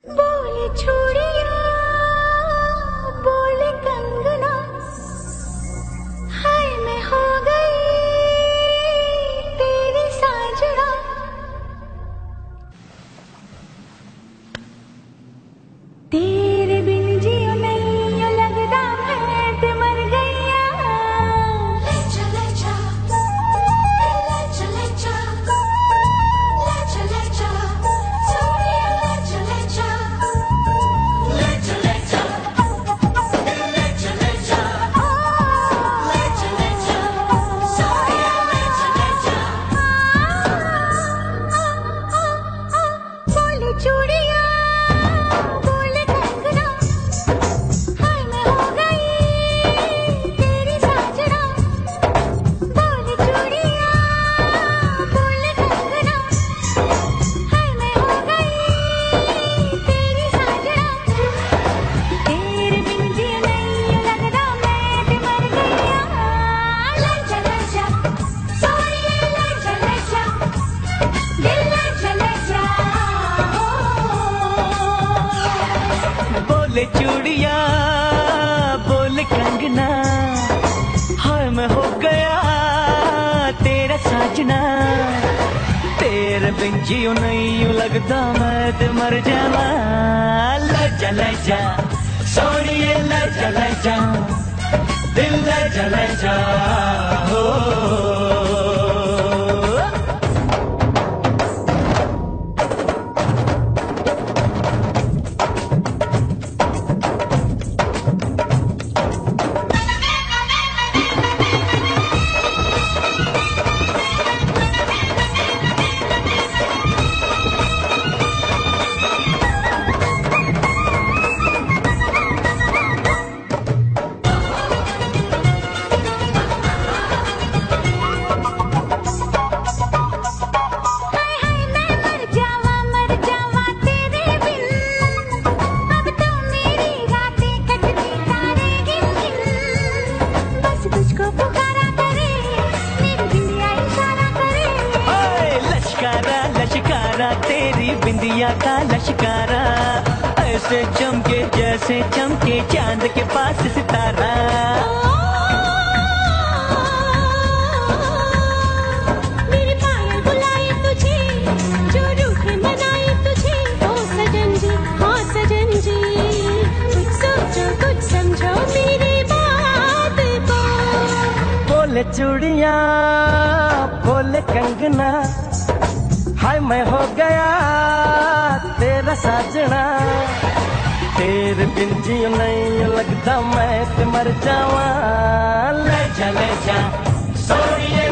बोले चूड़िया बोले कंगना, हाय मैं हो गई तेरी साजना। तेरे बिन जियो नहीं यो लगदा मैं ते मर गईया। ले चले जा, ले चले जा, ले चले जा, सोनिया ले चले जा, ले चले जा, ले चले जा, ले चले जा, सोनिया ले चले जा। बोले चूड़िया बोले कंगना, हाय मैं हो गई तेरी साजना। बोले चूड़िया बोले कंगना, हाय मैं हो गई तेरी साजना। तेरे बिन जियो नहीं यो लगदा मैं ते मर गईया। ले चले जा, सोनिया ले चले जा, दिल ले चले जा। बोले चूड़िया बोले कंगना, हाय मैं हो गया तेरा साजना। तेरे बिन जियो नहीं यूं लगदा मैं ते मर जावा। ले चले जा सोनिए ले चले जा, दिल ले चले जा हो। हाय हाय मैं मर जावा तेरे बिन। अब तो मेरी रातें कटती तारे गिन गिन। बस तुझको पुकारा करे, मेरी बिंदिया इशारा करे। ओए लश्कारा लश्कारा तेरी बिंदिया का लश्कारा, ऐसे चमके जैसे चमके चांद के पास सितारा। मेरे पायल बुलाए तुझे, जो रूठे मनाए तुझे। ओ सजन जी, हाँ सजन जी, कुछ सोचो कुछ समझो मेरी बात को। बोले चूड़िया बोले कंगना, हाय मैं हो गया तेरा साजना। तेरे बिन जियो नहीं लगता मैं ते मर जावा। ले जा सोनिए